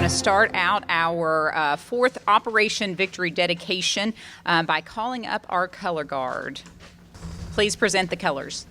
going to start out our fourth Operation Victory dedication by calling up our color guard. Please present the colors.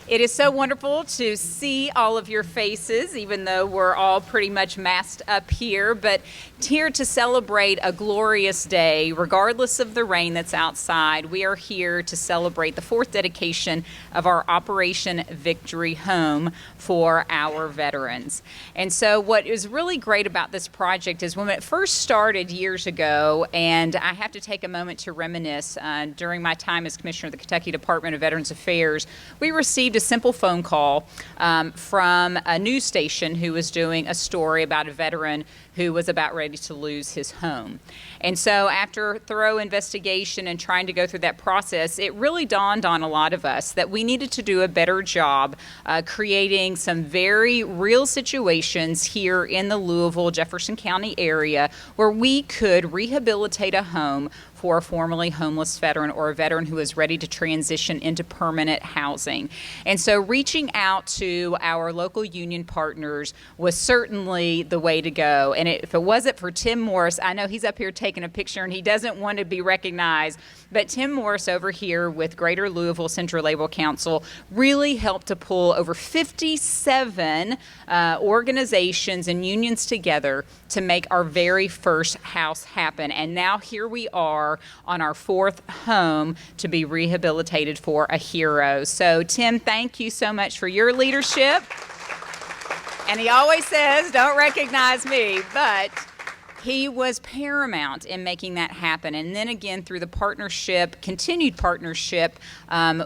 It is so wonderful to see all of your faces, even though we're all pretty much masked up here, but here to celebrate a glorious day, regardless of the rain that's outside. We are here to celebrate the fourth dedication of our Operation Victory home for our veterans. And so what is really great about this project is when it first started years ago, and I have to take a moment to reminisce, during my time as Commissioner of the Kentucky Department of Veterans Affairs, we received a simple phone call from a news station who was doing a story about a veteran who was about ready to lose his home. And so after thorough investigation and trying to go through that process, it really dawned on a lot of us that we needed to do a better job creating some very real situations here in the Louisville, Jefferson County area where we could rehabilitate a home for a formerly homeless veteran or a veteran who is ready to transition into permanent housing. And so reaching out to our local union partners was certainly the way to go. And if it wasn't for Tim Morris, I know he's up here taking a picture and he doesn't want to be recognized, but Tim Morris over here with Greater Louisville Central Labor Council really helped to pull over 57 organizations and unions together to make our very first house happen. And now here we are on our fourth home to be rehabilitated for a hero. So Tim, thank you so much for your leadership. And he always says, don't recognize me, but he was paramount in making that happen. And then again, through the partnership, continued partnership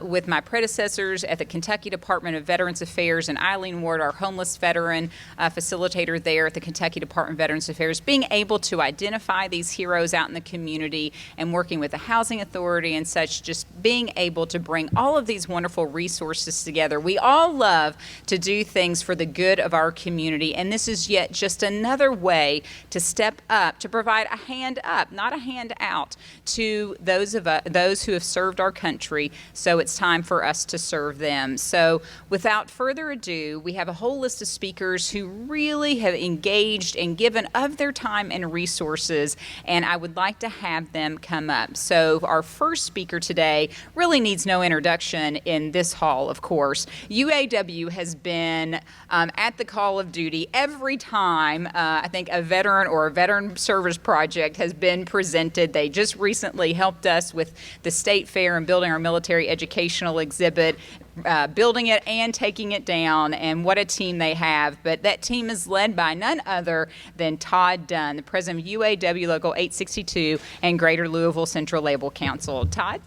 with my predecessors at the Kentucky Department of Veterans Affairs and Eileen Ward, our homeless veteran facilitator there at the Kentucky Department of Veterans Affairs, being able to identify these heroes out in the community and working with the Housing Authority and such, just being able to bring all of these wonderful resources together. We all love to do things for the good of our community, and this is yet just another way to step up, to provide a hand up, not a hand out, to those who have served our country. So it's time for us to serve them. So without further ado, we have a whole list of speakers who really have engaged and given of their time and resources, and I would like to have them come up. So our first speaker today really needs no introduction in this hall, of course. UAW has been at the call of duty every time I think a veteran or a veteran service project has been presented. They just recently helped us with the state fair and building our military educational exhibit, building it and taking it down, and what a team they have. But that team is led by none other than Todd Dunn, the president of UAW Local 862 and Greater Louisville Central Labor Council. Todd?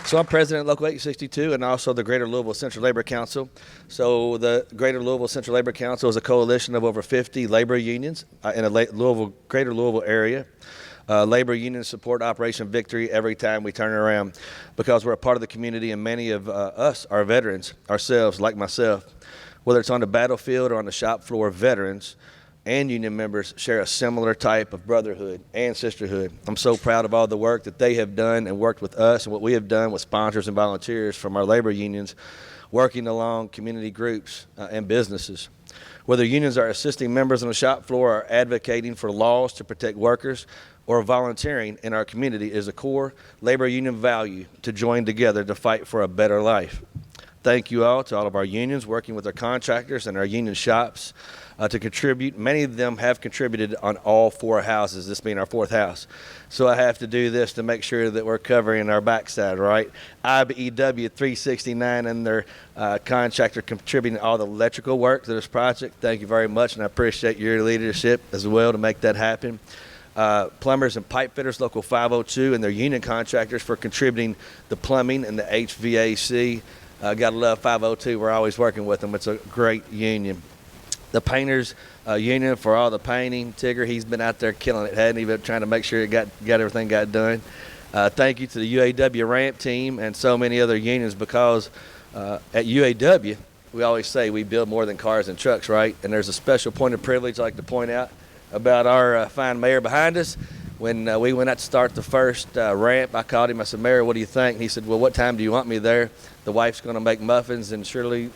So I'm president of Local 862 and also the Greater Louisville Central Labor Council. So the Greater Louisville Central Labor Council is a coalition of over 50 labor unions in the Greater Louisville area. Labor unions support Operation Victory every time we turn around because we're a part of the community, and many of us are veterans ourselves, like myself. Whether it's on the battlefield or on the shop floor, veterans and union members share a similar type of brotherhood and sisterhood. I'm so proud of all the work that they have done and worked with us and what we have done with sponsors and volunteers from our labor unions, working along community groups and businesses. Whether unions are assisting members on the shop floor or advocating for laws to protect workers or volunteering in our community is a core labor union value to join together to fight for a better life. Thank you all to all of our unions working with our contractors and our union shops to contribute. Many of them have contributed on all four houses, this being our fourth house. So I have to do this to make sure that we're covering our backside, right? IBEW 369 and their contractor contributing all the electrical work to this project. Thank you very much, and I appreciate your leadership as well to make that happen. Plumbers and pipe fitters, Local 502, and their union contractors for contributing the plumbing and the HVAC. Gotta love 502. We're always working with them. It's a great union. The painters union for all the painting. Tigger, he's been out there killing it, hadn't he? Been trying to make sure it got everything got done. Thank you to the UAW ramp team and so many other unions, because at UAW, we always say we build more than cars and trucks, right? And there's a special point of privilege I'd like to point out about our fine mayor behind us. When we went out to start the first ramp, I called him. I said, Mayor, what do you think? And he said, well, what time do you want me there? The wife's going to make muffins, and surely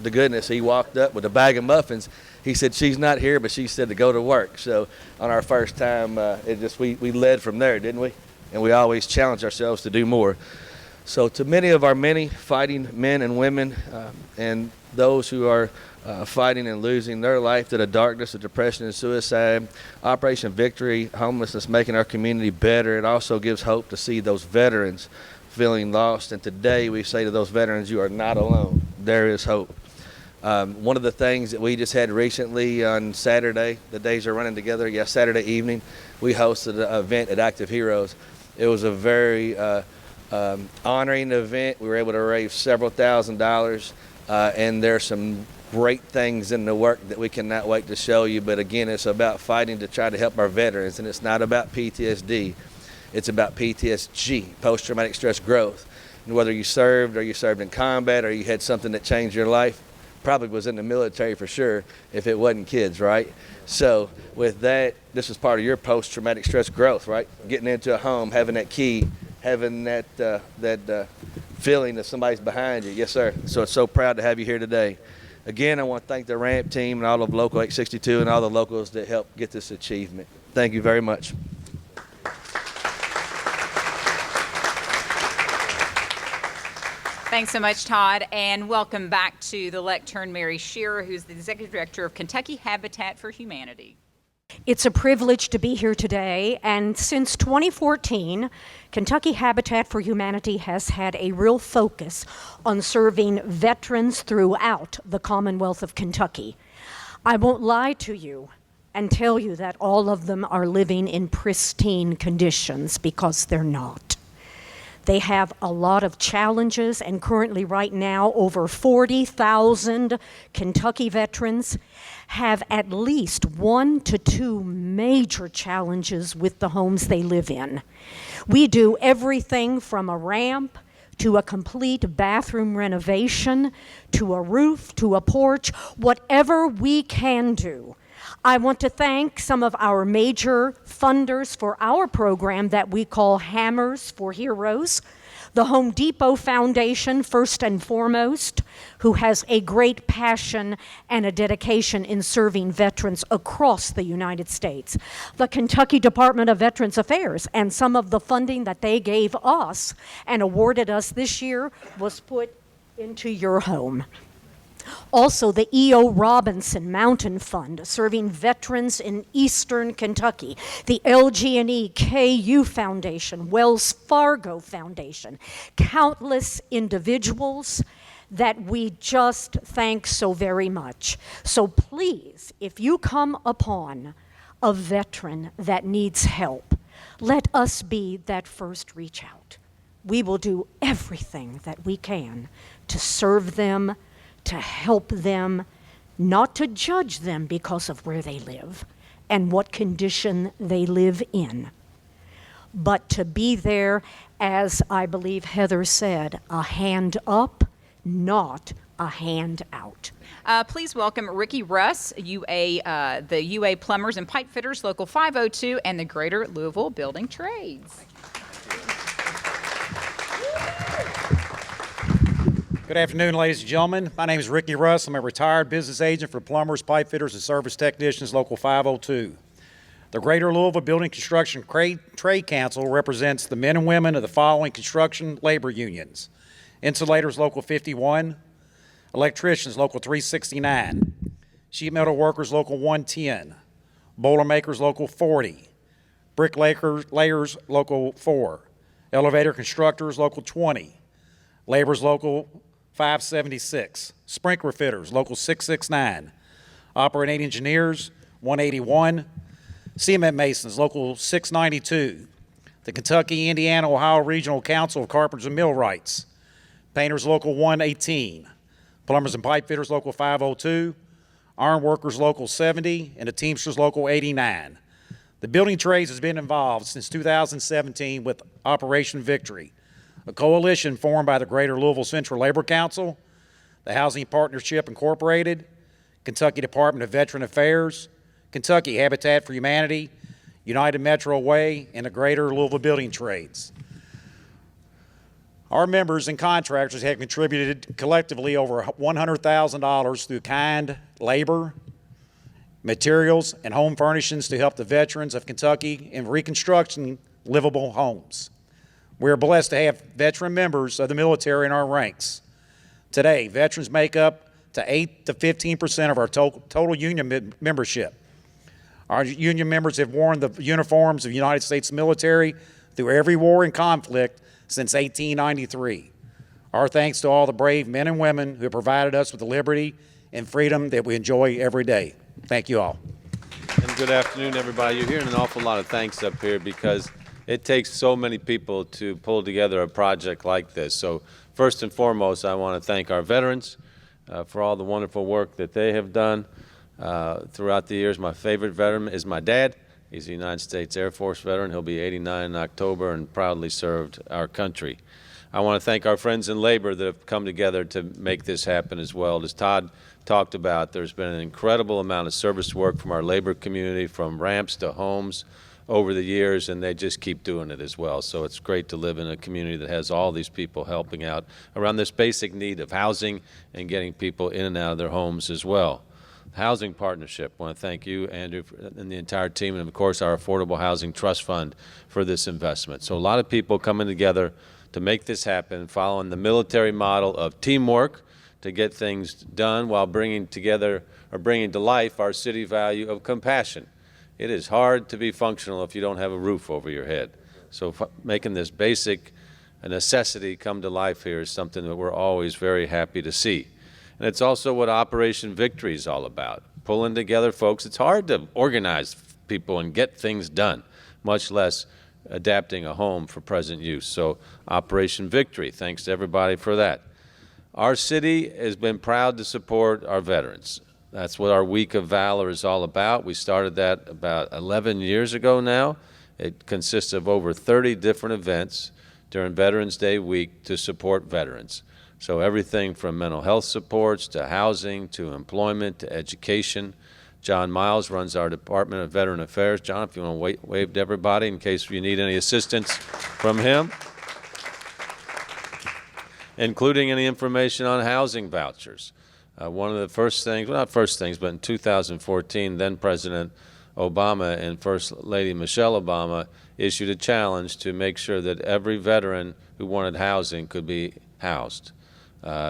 to goodness, he walked up with a bag of muffins. He said, she's not here, but she said to go to work. So on our first time, we led from there, didn't we? And we always challenge ourselves to do more. So to many of our many fighting men and women and those who are fighting and losing their life to the darkness of depression and suicide, Operation Victory, homelessness, making our community better. It also gives hope to see those veterans feeling lost. And today we say to those veterans, you are not alone. There is hope. One of the things that we just had recently on Saturday, the days are running together, Saturday evening, we hosted an event at Active Heroes. It was a very honoring event. We were able to raise several $1,000s, and there's some great things in the work that we cannot wait to show you. But again, it's about fighting to try to help our veterans, and it's not about PTSD. It's about PTSG, post-traumatic stress growth. And whether you served or you served in combat or you had something that changed your life, probably was in the military for sure if it wasn't kids, right? So with that, this is part of your post-traumatic stress growth, right? Getting into a home, having that key, having that feeling that somebody's behind you. Yes, sir. So it's so proud to have you here today. Again, I want to thank the RAMP team and all of Local 862 and all the locals that helped get this achievement. Thank you very much. Thanks so much, Todd, and welcome back to the lectern, Mary Shearer, who's the Executive Director of Kentucky Habitat for Humanity. It's a privilege to be here today, and since 2014, Kentucky Habitat for Humanity has had a real focus on serving veterans throughout the Commonwealth of Kentucky. I won't lie to you and tell you that all of them are living in pristine conditions, because they're not. They have a lot of challenges, and currently right now over 40,000 Kentucky veterans have at least 1 to 2 major challenges with the homes they live in. We do everything from a ramp to a complete bathroom renovation, to a roof, to a porch, whatever we can do. I want to thank some of our major funders for our program that we call Hammers for Heroes. The Home Depot Foundation, first and foremost, who has a great passion and a dedication in serving veterans across the United States. The Kentucky Department of Veterans Affairs, and some of the funding that they gave us and awarded us this year was put into your home. Also, the E.O. Robinson Mountain Fund, serving veterans in eastern Kentucky. The LG&E KU Foundation, Wells Fargo Foundation, countless individuals that we just thank so very much. So please, if you come upon a veteran that needs help, let us be that first reach out. We will do everything that we can to serve them, to help them, not to judge them because of where they live and what condition they live in, but to be there, as I believe Heather said, a hand up, not a hand out. Please welcome Ricky Russ, UA, the UA Plumbers and Pipe Fitters, Local 502, and the Greater Louisville Building Trades. Good afternoon, ladies and gentlemen. My name is Ricky Russ. I'm a retired business agent for plumbers, pipe fitters, and service technicians, Local 502. The Greater Louisville Building Construction Trade Council represents the men and women of the following construction labor unions: Insulators, Local 51; Electricians, Local 369; Sheet Metal Workers, Local 110; Boilermakers, Local 40; Bricklayers, Local 4; Elevator Constructors, Local 20; Laborers, Local 576; Sprinkler Fitters, Local 669; Operating Engineers, 181; Cement Masons, Local 692; the Kentucky, Indiana, Ohio Regional Council of Carpenters and Millwrights; Painters, Local 118; Plumbers and Pipe Fitters, Local 502; Iron Workers, Local 70; and the Teamsters, Local 89. The building trades has been involved since 2017 with Operation Victory, a coalition formed by the Greater Louisville Central Labor Council, the Housing Partnership Incorporated, Kentucky Department of Veteran Affairs, Kentucky Habitat for Humanity, United Metro Way, and the Greater Louisville Building Trades. Our members and contractors have contributed collectively over $100,000 through kind labor, materials, and home furnishings to help the veterans of Kentucky in reconstructing livable homes. We are blessed to have veteran members of the military in our ranks. Today, veterans make up to 8 to 15% of our total union membership. Our union members have worn the uniforms of the United States military through every war and conflict since 1893. Our thanks to all the brave men and women who have provided us with the liberty and freedom that we enjoy every day. Thank you all. And good afternoon, everybody. You're hearing an awful lot of thanks up here because it takes so many people to pull together a project like this. So first and foremost, I want to thank our veterans for all the wonderful work that they have done throughout the years. My favorite veteran is my dad. He's a United States Air Force veteran. He'll be 89 in October and proudly served our country. I want to thank our friends in labor that have come together to make this happen as well. As Todd talked about, there's been an incredible amount of service work from our labor community, from ramps to homes over the years, and they just keep doing it as well. So it's great to live in a community that has all these people helping out around this basic need of housing and getting people in and out of their homes as well. Housing Partnership, I want to thank you, Andrew, and the entire team, and of course our Affordable Housing Trust Fund for this investment. So a lot of people coming together to make this happen, following the military model of teamwork to get things done while bringing together or bringing to life our city value of compassion. It is hard to be functional if you don't have a roof over your head. So making this basic necessity come to life here is something that we're always very happy to see. And it's also what Operation Victory is all about, pulling together folks. It's hard to organize people and get things done, much less adapting a home for present use. So Operation Victory, thanks to everybody for that. Our city has been proud to support our veterans. That's what our Week of Valor is all about. We started that about 11 years ago now. It consists of over 30 different events during Veterans Day week to support veterans. So everything from mental health supports to housing to employment to education. John Miles runs our Department of Veteran Affairs. John, if you want to wave to everybody in case you need any assistance from him, including any information on housing vouchers. One of the first things, well, not first things, but in 2014, then President Obama and First Lady Michelle Obama issued a challenge to make sure that every veteran who wanted housing could be housed.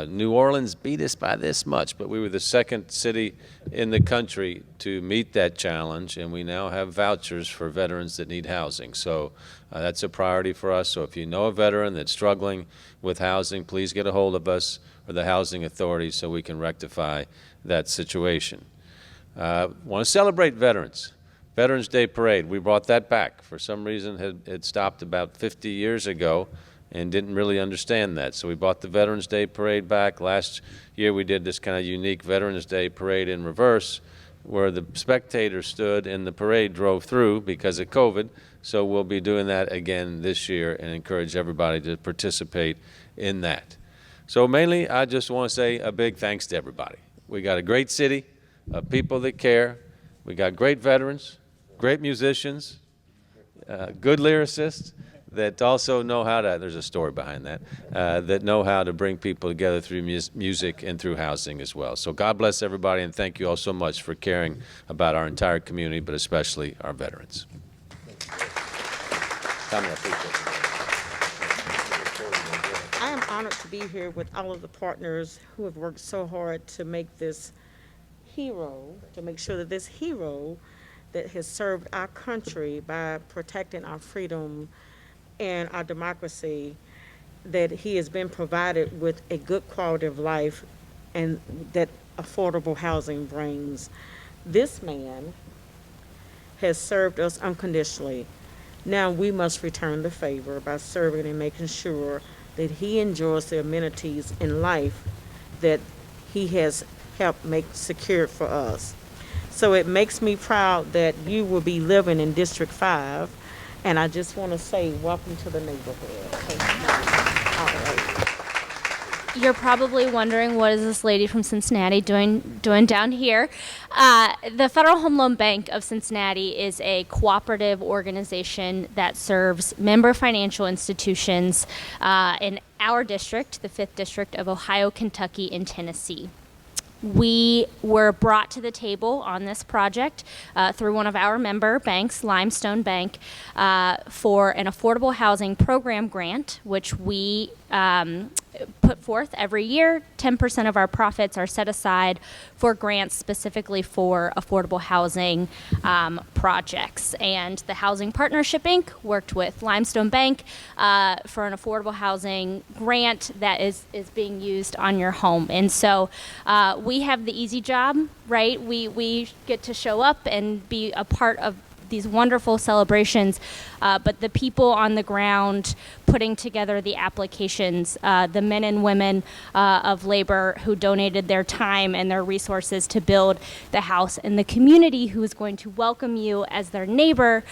New Orleans beat us by this much, but we were the second city in the country to meet that challenge, and we now have vouchers for veterans that need housing. So that's a priority for us. So if you know a veteran that's struggling with housing, please get a hold of us or the housing authority so we can rectify that situation. Want to celebrate veterans. Veterans Day Parade, we brought that back. For some reason, it stopped about 50 years ago and didn't really understand that. So we brought the Veterans Day Parade back. Last year we did this kind of unique Veterans Day Parade in reverse, where the spectators stood and the parade drove through because of COVID. So we'll be doing that again this year and encourage everybody to participate in that. So mainly, I just want to say a big thanks to everybody. We got a great city of people that care. We got great veterans, great musicians, good lyricists that also know how to, there's a story behind that, that know how to bring people together through music and through housing as well. So God bless everybody, and thank you all so much for caring about our entire community, but especially our veterans. Tommy, I appreciate it. I am honored to be here with all of the partners who have worked so hard to make this hero, to make sure that this hero that has served our country by protecting our freedom and our democracy, that he has been provided with a good quality of life and that affordable housing brings. This man has served us unconditionally. Now we must return the favor by serving and making sure that he enjoys the amenities in life that he has helped make secured for us. So it makes me proud that you will be living in District 5, and I just want to say welcome to the neighborhood. All right. You're probably wondering, what is this lady from Cincinnati doing down here? The Federal Home Loan Bank of Cincinnati is a cooperative organization that serves member financial institutions in our district, the 5th District of Ohio, Kentucky, and Tennessee. We were brought to the table on this project through one of our member banks, Limestone Bank, for an affordable housing program grant, which we put forth every year. 10% of our profits are set aside for grants specifically for affordable housing projects. And the Housing Partnership Inc. worked with Limestone Bank for an affordable housing grant that is being used on your home. And so we have the easy job, right? We get to show up and be a part of these wonderful celebrations, but the people on the ground putting together the applications, the men and women of labor who donated their time and their resources to build the house, and the community who is going to welcome you as their neighbor,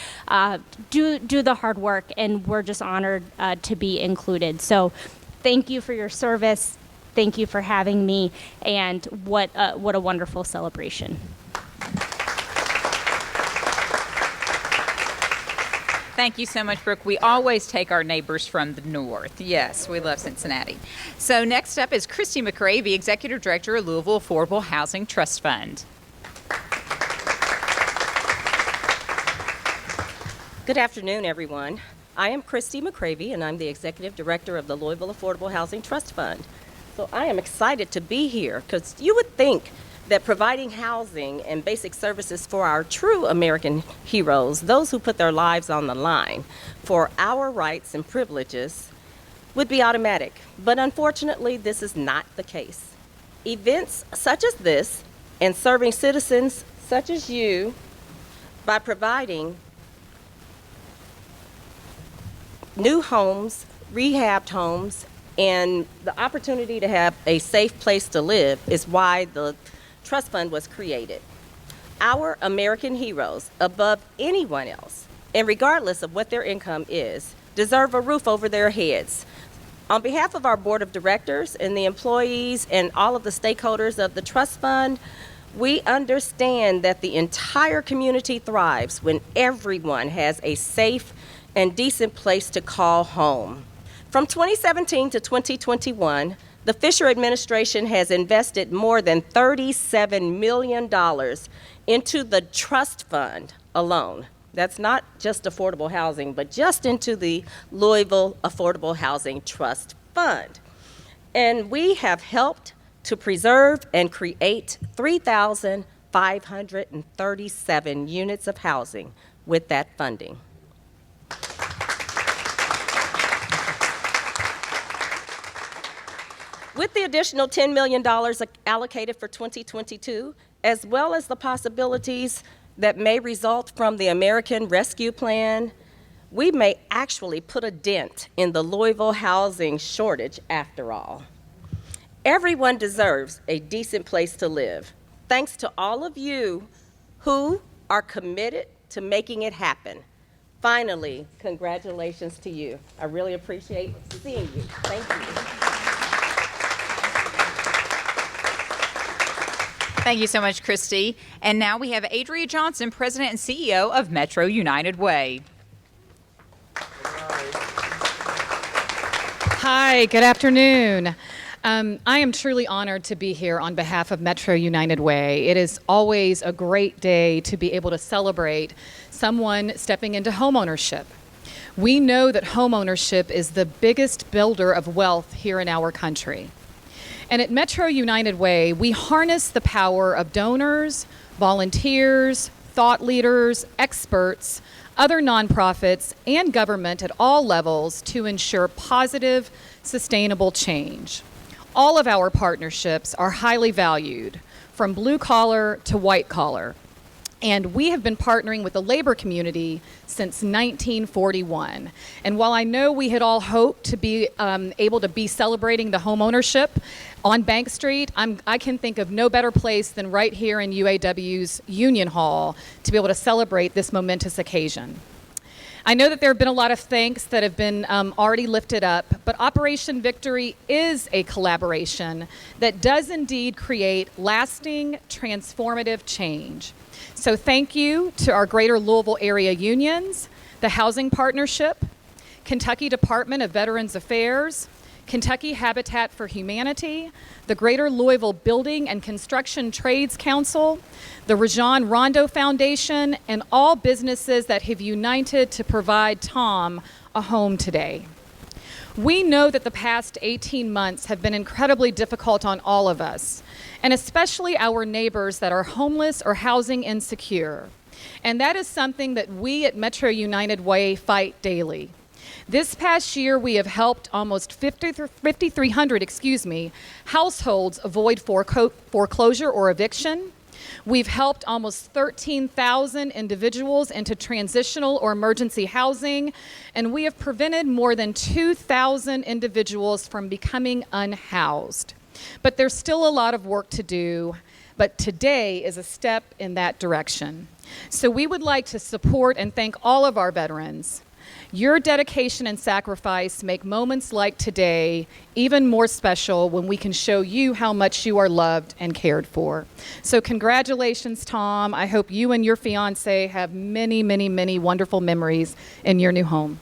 do the hard work, and we're just honored to be included. So thank you for your service. Thank you for having me, and what a wonderful celebration. Thank you so much, Brooke. We always take our neighbors from the north. Yes, we love Cincinnati. So next up is Christy Mcrae, the Executive Director of Louisville Affordable Housing Trust Fund. Good afternoon, everyone. I am Christy Mcrae, and I'm the Executive Director of the Louisville Affordable Housing Trust Fund. So I am excited to be here because you would think that providing housing and basic services for our true American heroes, those who put their lives on the line for our rights and privileges, would be automatic. But unfortunately, this is not the case. Events such as this and serving citizens such as you by providing new homes, rehabbed homes, and the opportunity to have a safe place to live is why the Trust Fund was created. Our American heroes, above anyone else, and regardless of what their income is, deserve a roof over their heads. On behalf of our board of directors and the employees and all of the stakeholders of the Trust Fund, we understand that the entire community thrives when everyone has a safe and decent place to call home. From 2017 to 2021, the Fisher administration has invested more than $37 million into the trust fund alone. That's not just affordable housing, but just into the Louisville Affordable Housing Trust Fund. And we have helped to preserve and create 3,537 units of housing with that funding. With the additional $10 million allocated for 2022, as well as the possibilities that may result from the American Rescue Plan, we may actually put a dent in the Louisville housing shortage after all. Everyone deserves a decent place to live, thanks to all of you who are committed to making it happen. Finally, congratulations to you. I really appreciate seeing you. Thank you. Thank you so much, Christy. And now we have Adria Johnson, President and CEO of Metro United Way. Hi, good afternoon. I am truly honored to be here on behalf of Metro United Way. It is always a great day to be able to celebrate someone stepping into homeownership. We know that homeownership is the biggest builder of wealth here in our country. And at Metro United Way, we harness the power of donors, volunteers, thought leaders, experts, other nonprofits, and government at all levels to ensure positive, sustainable change. All of our partnerships are highly valued, from blue collar to white collar. And we have been partnering with the labor community since 1941. And while I know we had all hoped to be able to be celebrating the home ownership on Bank Street, I can think of no better place than right here in UAW's Union Hall to be able to celebrate this momentous occasion. I know that there have been a lot of thanks that have been already lifted up, but Operation Victory is a collaboration that does indeed create lasting, transformative change. So thank you to our Greater Louisville area unions, the Housing Partnership, Kentucky Department of Veterans Affairs, Kentucky Habitat for Humanity, the Greater Louisville Building and Construction Trades Council, the Rajon Rondo Foundation, and all businesses that have united to provide Tom a home today. We know that the past 18 months have been incredibly difficult on all of us, and especially our neighbors that are homeless or housing insecure. And that is something that we at Metro United Way fight daily. This past year, we have helped almost 5,300 households avoid foreclosure or eviction. We've helped almost 13,000 individuals into transitional or emergency housing, and we have prevented more than 2,000 individuals from becoming unhoused. But there's still a lot of work to do, but today is a step in that direction. So we would like to support and thank all of our veterans. Your dedication and sacrifice make moments like today even more special when we can show you how much you are loved and cared for. So congratulations, Tom. I hope you and your fiance have many, many, many wonderful memories in your new home.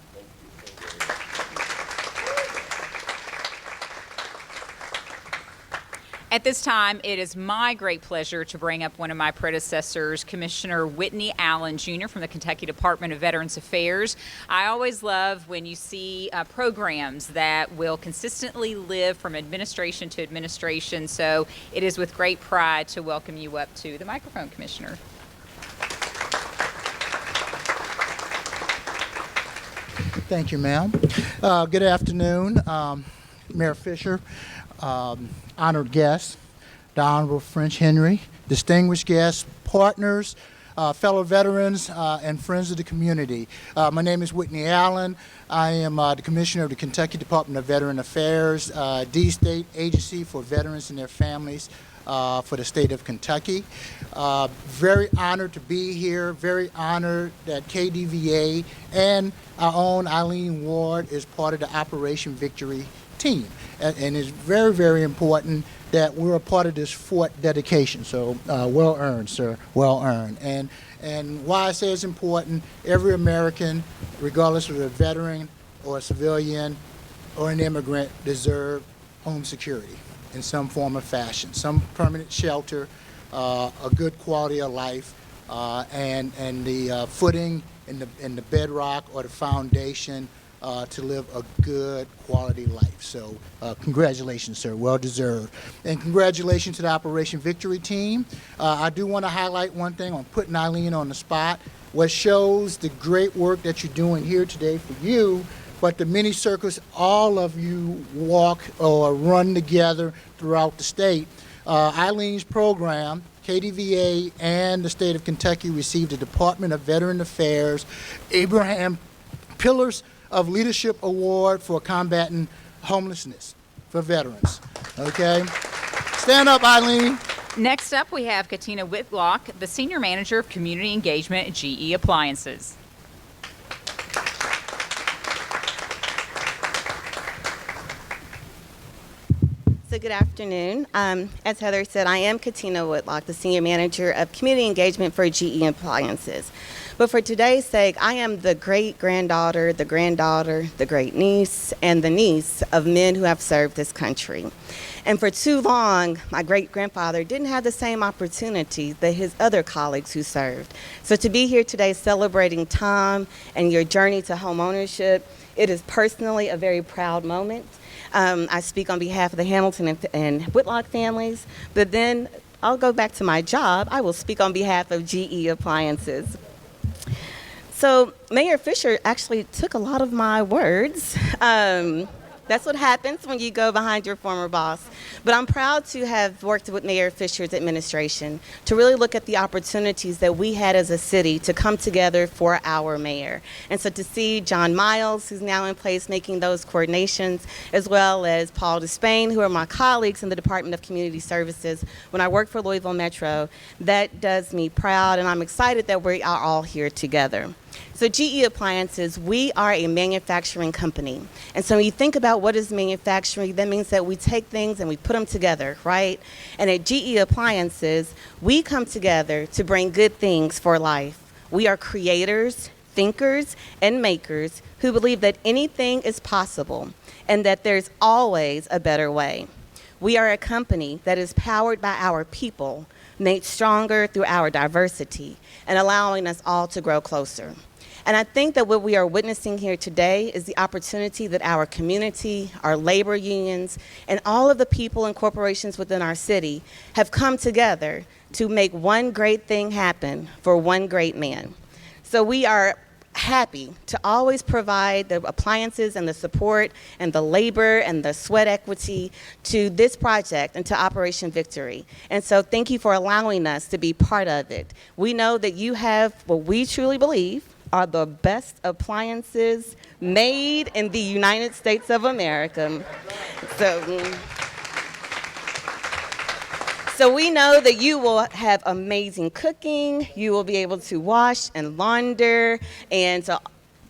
At this time, it is my great pleasure to bring up one of my predecessors, Commissioner Whitney Allen Jr. from the Kentucky Department of Veterans Affairs. I always love when you see programs that will consistently live from administration to administration, so it is with great pride to welcome you up to the microphone, Commissioner. Thank you, ma'am. Good afternoon, Mayor Fisher, honored guests, the Honorable French Henry, distinguished guests, partners, fellow veterans, and friends of the community. My name is Whitney Allen. I am the Commissioner of the Kentucky Department of Veteran Affairs, the state agency for veterans and their families for the state of Kentucky. Very honored to be here, very honored that KDVA and our own Eileen Ward is part of the Operation Victory team. And it's very, very important that we're a part of this fort dedication. So well earned, sir, well earned. And why I say it's important, every American, regardless of a veteran or a civilian or an immigrant, deserve home security in some form or fashion, some permanent shelter, a good quality of life, and the footing and the bedrock or the foundation to live a good quality life. So congratulations, sir, well deserved. And congratulations to the Operation Victory team. I do want to highlight one thing on putting Eileen on the spot, what shows the great work that you're doing here today for you, but the many circles all of you walk or run together throughout the state. Eileen's program, KDVA and the state of Kentucky received the Department of Veteran Affairs Abraham Pillars of Leadership Award for combating homelessness for veterans. Okay? Stand up, Eileen. Next up, we have Katina Whitlock, the Senior Manager of Community Engagement at GE Appliances. So good afternoon. As Heather said, I am Katina Whitlock, the Senior Manager of Community Engagement for GE Appliances. But for today's sake, I am the great-granddaughter, the granddaughter, the great-niece, and the niece of men who have served this country. And for too long, my great-grandfather didn't have the same opportunity that his other colleagues who served. So to be here today celebrating Tom and your journey to home ownership, it is personally a very proud moment. I speak on behalf of the Hamilton and Whitlock families, but then I'll go back to my job. I will speak on behalf of GE Appliances. So Mayor Fisher actually took a lot of my words. That's what happens when you go behind your former boss. But I'm proud to have worked with Mayor Fisher's administration to really look at the opportunities that we had as a city to come together for our mayor. And so to see John Miles, who's now in place making those coordinations, as well as Paul Despain, who are my colleagues in the Department of Community Services when I work for Louisville Metro, that does me proud, and I'm excited that we are all here together. So GE Appliances, we are a manufacturing company. And so when you think about what is manufacturing, that means that we take things and we put them together, right? And at GE Appliances, we come together to bring good things for life. We are creators, thinkers and makers who believe that anything is possible and that there's always a better way. We are a company that is powered by our people, made stronger through our diversity, and allowing us all to grow closer. And I think that what we are witnessing here today is the opportunity that our community, our labor unions, and all of the people and corporations within our city have come together to make one great thing happen for one great man. So we are happy to always provide the appliances and the support and the labor and the sweat equity to this project and to Operation Victory. And so thank you for allowing us to be part of it. We know that you have what we truly believe are the best appliances made in the United States of America. So we know that you will have amazing cooking, you will be able to wash and launder, and to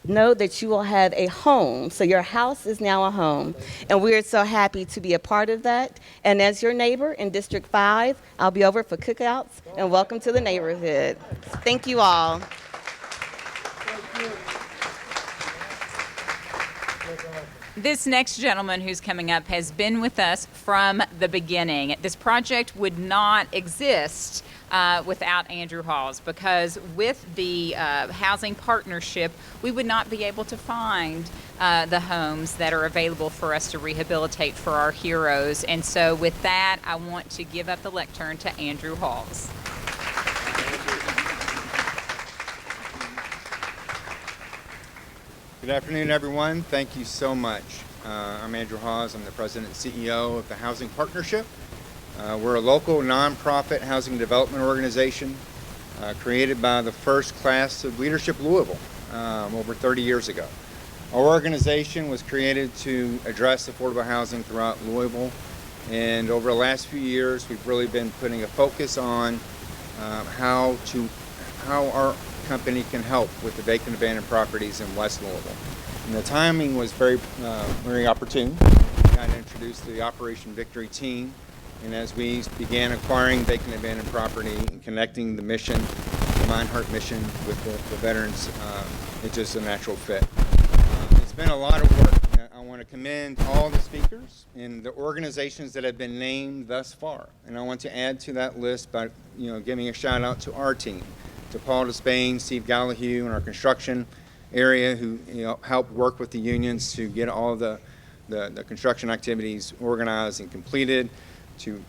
know that you will have a home. So your house is now a home. And we're so happy to be a part of that. And as your neighbor in District 5, I'll be over for cookouts, and welcome to the neighborhood. Thank you all. This next gentleman who's coming up has been with us from the beginning. This project would not exist without Andrew Hawes, because with the housing partnership, we would not be able to find the homes that are available for us to rehabilitate for our heroes. And so with that, I want to give up the lectern to Andrew Hawes. Good afternoon, everyone. Thank you so much. I'm Andrew Hawes. I'm the president and CEO of the Housing Partnership. We're a local nonprofit housing development organization created by the first class of leadership Louisville over 30 years ago. Our organization was created to address affordable housing throughout Louisville, and over the last few years we've really been putting a focus on how our company can help with the vacant abandoned properties in West Louisville. And the timing was very opportune. We got introduced to the Operation Victory team, and as we began acquiring vacant abandoned property and connecting the mission, the Mine Heart mission with the veterans, it's just a natural fit. It's been a lot of work. I want to commend all the speakers and the organizations that have been named thus far. And I want to add to that list by giving a shout out to our team, to Paul Despain, Steve Gallahue, and our construction area who helped work with the unions to get all the construction activities organized and completed, to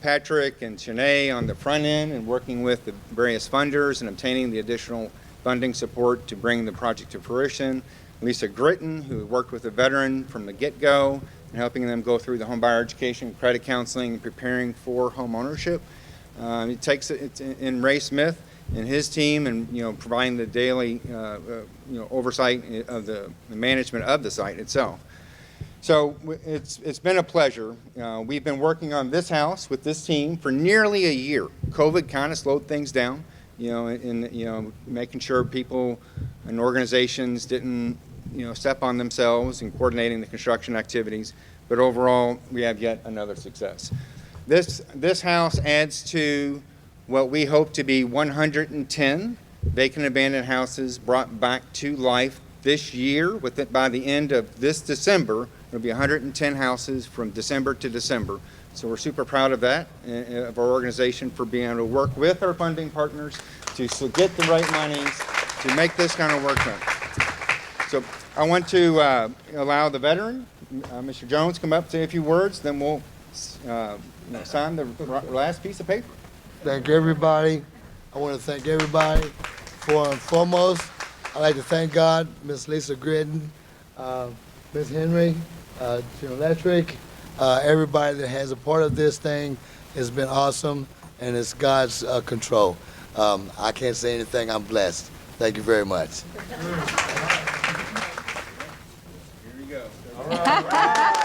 Patrick and Shanae on the front end and working with the various funders and obtaining the additional funding support to bring the project to fruition, Lisa Gritton, who worked with the veteran from the get-go and helping them go through the home buyer education, credit counseling, and preparing for home ownership. It's in Ray Smith and his team, and providing the daily oversight of the management of the site itself. So it's been a pleasure. We've been working on this house with this team for nearly a year. COVID kind of slowed things down, in making sure people and organizations didn't step on themselves in coordinating the construction activities. But overall, we have yet another success. This house adds to what we hope to be 110 vacant abandoned houses brought back to life this year. By the end of this December, there'll be 110 houses from December to December. So we're super proud of that, of our organization, for being able to work with our funding partners to get the right monies to make this kind of work done. So I want to allow the veteran, Mr. Jones, come up, say a few words, then we'll sign the last piece of paper. Thank everybody. I want to thank everybody. For and foremost, I'd like to thank God, Miss Lisa Gritton, Miss Henry, General Electric, everybody that has a part of this thing. Has been awesome, and it's God's control. I can't say anything. I'm blessed. Thank you very much. Here we go. All right.